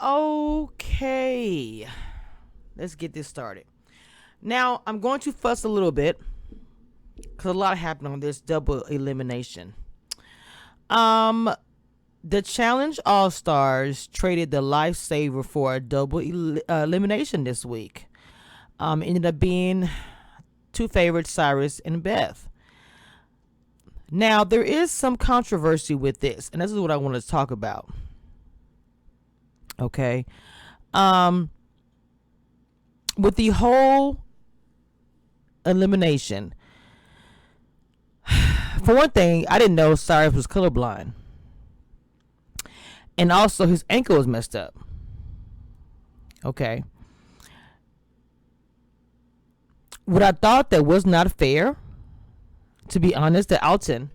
Okay, let's get this started. Now, I'm going to fuss a little bit because a lot happened on this double elimination. The challenge All-Stars traded the lifesaver for a double elimination this week. Ended up being two favorites, Cyrus and Beth. Now, there is some controversy with this, and this is what I want to talk about. Okay. With the whole elimination, for one thing, I didn't know Cyrus was colorblind. And also his ankle was messed up. Okay. What I thought that was not fair, to be honest, that Alton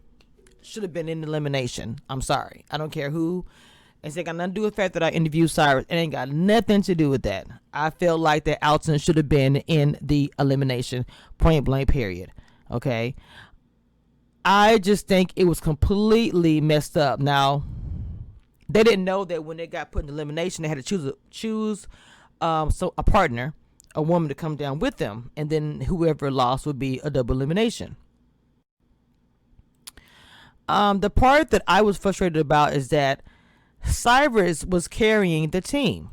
should have been in elimination. I'm sorry. I don't care who. It's got nothing to do with the fact that I interviewed Cyrus. It ain't got nothing to do with that. I feel like that Alton should have been in the elimination, point blank, period. Okay. I just think it was completely messed up. Now, they didn't know that when they got put in elimination, they had to choose a partner, a woman to come down with them, and then whoever lost would be a double elimination. The part that I was frustrated about is that Cyrus was carrying the team.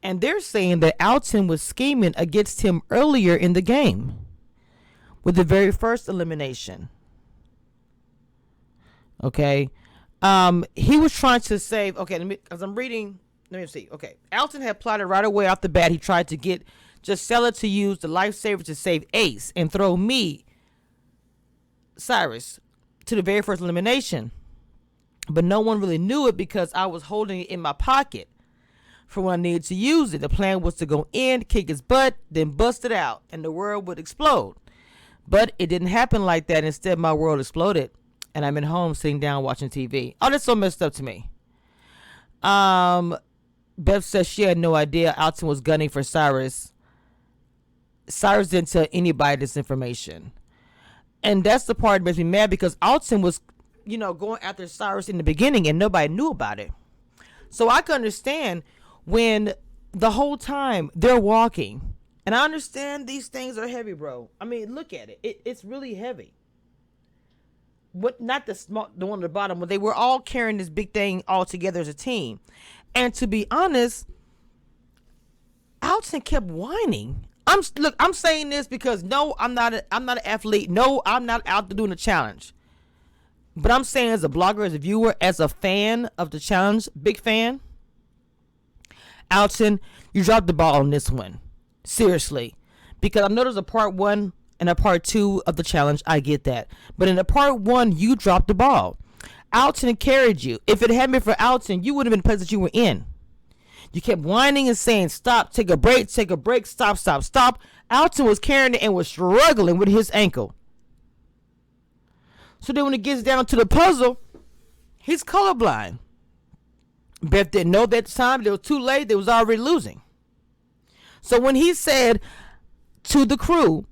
And they're saying that Alton was scheming against him earlier in the game with the very first elimination. Okay. He was trying to save. Okay, as I'm reading, let me see. Okay. Alton had plotted right away off the bat. He tried to get Gisela to use the lifesaver to save Ace and throw me, Cyrus, to the very first elimination. But no one really knew it because I was holding it in my pocket for when I needed to use it. The plan was to go in, kick his butt, then bust it out, and the world would explode. But it didn't happen like that. Instead, my world exploded, and I'm at home sitting down watching TV. Oh, that's so messed up to me. Beth says she had no idea Alton was gunning for Cyrus. Cyrus didn't tell anybody this information. And that's the part that makes me mad because Alton was, going after Cyrus in the beginning and nobody knew about it. So I can understand when the whole time they're walking, and I understand these things are heavy, bro. I mean, look at it. It's really heavy. What? Not the one at the bottom, but they were all carrying this big thing all together as a team. And to be honest, Alton kept whining. I'm saying this because no, I'm not an athlete. No, I'm not out there doing a challenge. But I'm saying as a blogger, as a viewer, as a fan of the challenge, big fan, Alton, you dropped the ball on this one. Seriously. Because I know there's a part 1 and a part 2 of the challenge. I get that. But in the part 1, you dropped the ball. Alton carried you. If it hadn't been for Alton, you would have been the place that you were in. You kept whining and saying, stop, take a break, stop, stop, stop. Alton was carrying it and was struggling with his ankle. So then when it gets down to the puzzle, he's colorblind. Beth didn't know that at the time. It was too late. They was already losing. So when he said to the crew,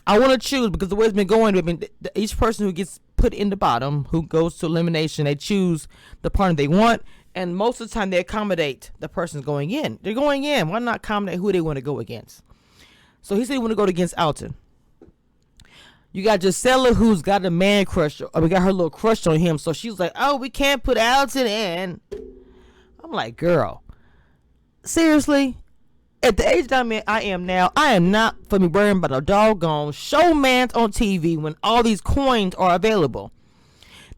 I want to choose, because the way it's been going, each person who gets put in the bottom, who goes to elimination, they choose the partner they want, and most of the time they accommodate the person going in. They're going in. Why not accommodate who they want to go against? So he said he want to go against Alton. You got Gisela, who's got a man crush, or we got her little crush on him, so she's like, oh, we can't put Alton in. I'm like, girl, seriously? At the age that I am now, I am not for me worrying about a doggone showman on TV when all these coins are available.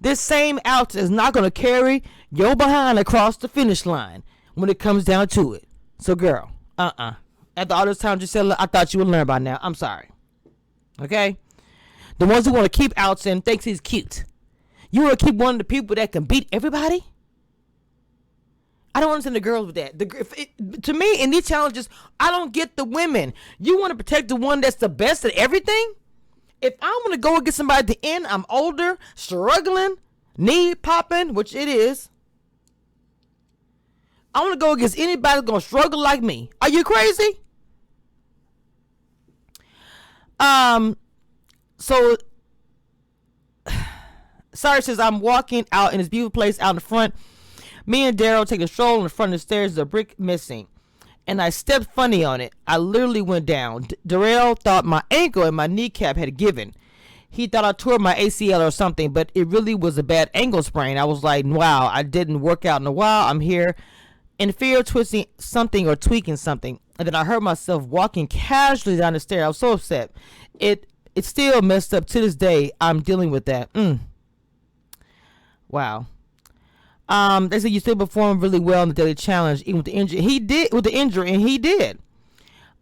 This same Alton is not going to carry your behind across the finish line when it comes down to it. So, girl, After all this time, Gisela, I thought you would learn by now. I'm sorry. Okay? The ones who want to keep Alton thinks he's cute. You want to keep one of the people that can beat everybody? I don't understand the girls with that. To me, in these challenges, I don't get the women. You want to protect the one that's the best at everything? If I want to go against somebody at the end, I'm older, struggling, knee popping, which it is. I want to go against anybody that's going to struggle like me. Are you crazy? So Cyrus says, I'm walking out in this beautiful place out in the front. Me and Daryl take a stroll in the front of the stairs. There's a brick missing. And I stepped funny on it. I literally went down. Darrell thought my ankle and my kneecap had given. He thought I tore my ACL or something, but it really was a bad ankle sprain. I was like, wow, I didn't work out in a while. I'm here in fear of twisting something or tweaking something. And then I heard myself walking casually down the stairs. I was so upset. It still messed up to this day. I'm dealing with that. Wow. They said you still performed really well in the daily challenge, even with the injury. He did with the injury, and he did.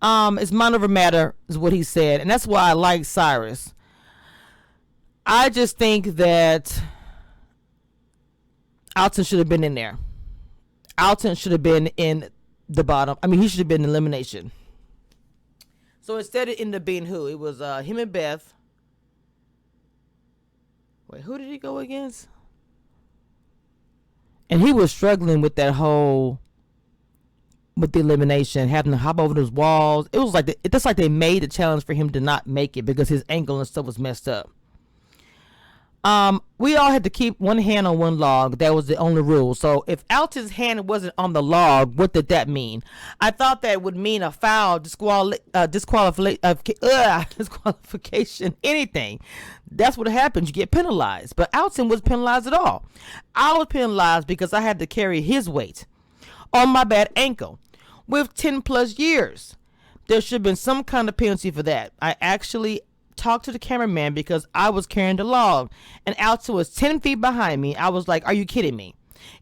It's mind over matter, is what he said, and that's why I like Cyrus. I just think that Alton should have been in there. Alton should have been in the bottom. I mean, he should have been in elimination. So instead, it ended up being who? It was him and Beth. Wait, who did he go against? And he was struggling with that with the elimination, having to hop over those walls. It was like it's like they made the challenge for him to not make it because his ankle and stuff was messed up. We all had to keep one hand on one log. That was the only rule. So if Alton's hand wasn't on the log, what did that mean? I thought that would mean a foul, disqualification, anything. That's what happens. You get penalized. But Alton was penalized at all. I was penalized because I had to carry his weight on my bad ankle with 10 plus years. There should have been some kind of penalty for that. I actually talked to the cameraman because I was carrying the log and Alton was 10 feet behind me. I was like, are you kidding me?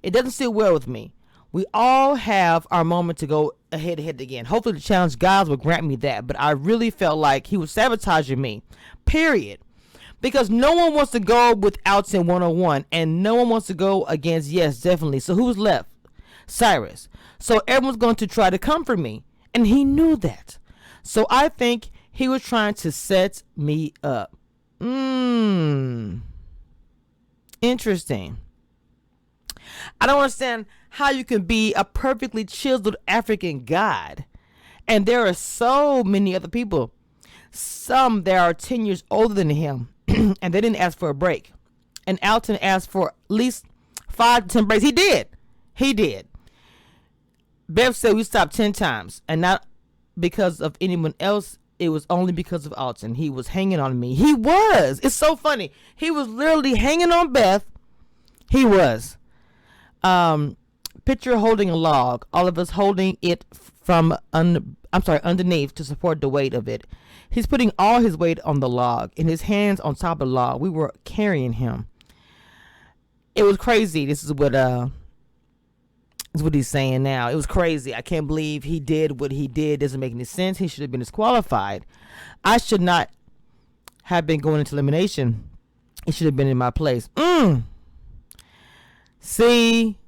It doesn't sit well with me. We all have our moment to go head again. Hopefully the challenge guys will grant me that, but I really felt like he was sabotaging me, period. Because no one wants to go with Alton 101 and no one wants to go against, yes, definitely. So who's left? Cyrus. So everyone's going to try to come for me, and he knew that. So I think he was trying to set me up. Interesting. I don't understand how you can be a perfectly chiseled African god. And there are so many other people. Some that are 10 years older than him. And they didn't ask for a break. And Alton asked for at least 5 to 10 breaks. He did. Bev said we stopped 10 times. And not because of anyone else. It was only because of Alton. He was hanging on me. He was. It's so funny. He was literally hanging on Beth. He was. Picture holding a log. All of us holding it from underneath to support the weight of it. He's putting all his weight on the log and his hands on top of the log. We were carrying him. It was crazy. This is what he's saying now. It was crazy. I can't believe he did what he did. Doesn't make any sense. He should have been disqualified. I should not have been going into elimination. He should have been in my place. See,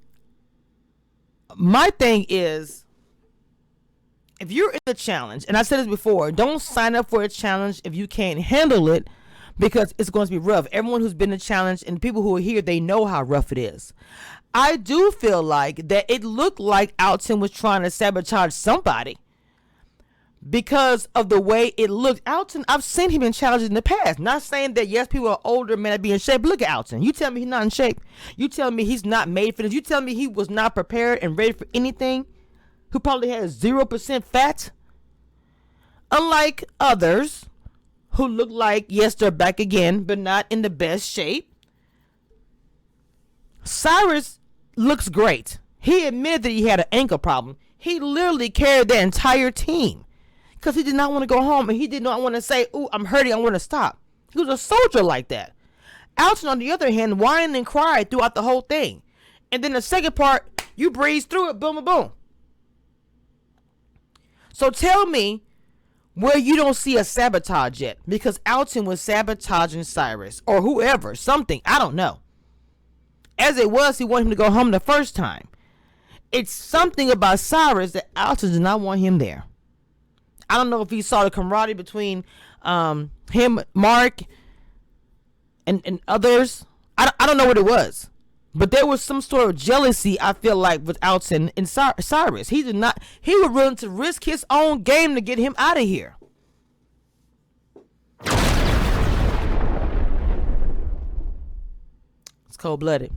my thing is, if you're in the challenge, and I said this before, don't sign up for a challenge if you can't handle it, because it's going to be rough. Everyone who's been in the challenge and people who are here, they know how rough it is. I do feel like that it looked like Alton was trying to sabotage somebody because of the way it looked. Alton, I've seen him in challenges in the past. Not saying that, yes, people are older, may not be in shape. But look at Alton. You tell me he's not in shape. You tell me he's not made for this. You tell me he was not prepared and ready for anything. Who probably has 0% fat. Unlike others who look like, yes, they're back again, but not in the best shape. Cyrus looks great. He admitted that he had an ankle problem. He literally carried the entire team because he did not want to go home and he did not want to say, "Ooh, I'm hurting, I want to stop." He was a soldier like that. Alton, on the other hand, whined and cried throughout the whole thing. And then the second part, you breeze through it, boom, boom, boom. So tell me where you don't see a sabotage yet, because Alton was sabotaging Cyrus or whoever, something, I don't know. As it was, he wanted him to go home the first time. It's something about Cyrus that Alton did not want him there. I don't know if he saw the camaraderie between him, Mark, and others. I don't know what it was. But there was some sort of jealousy, I feel like, with Alton and Cyrus. He was willing to risk his own game to get him out of here. cold-blooded.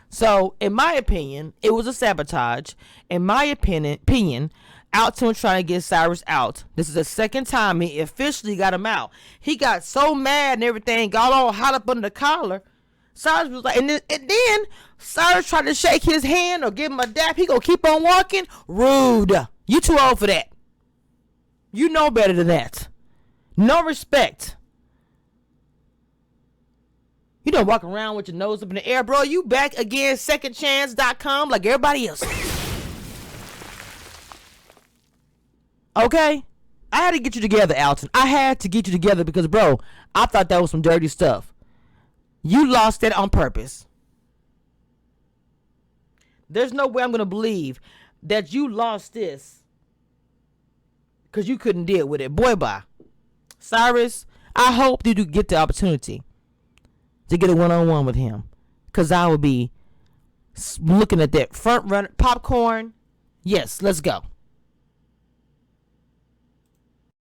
So, in my opinion, it was a sabotage. In my opinion, Alton was trying to get Syrus out. This is the second time he officially got him out. He got so mad and everything, got all hot up under the collar. Syrus was like, and then Syrus tried to shake his hand or give him a dap. He gonna keep on walking? Rude. You too old for that. You know better than that. No respect. You don't walk around with your nose up in the air, bro. You back again, secondchance.com like everybody else. Okay? I had to get you together, Alton. I had to get you together because, bro, I thought that was some dirty stuff. You lost that on purpose. There's no way I'm going to believe that you lost this because you couldn't deal with it. Boy, bye. Syrus, I hope you do get the opportunity to get a one-on-one with him, because I will be looking at that front run popcorn. Yes, let's go.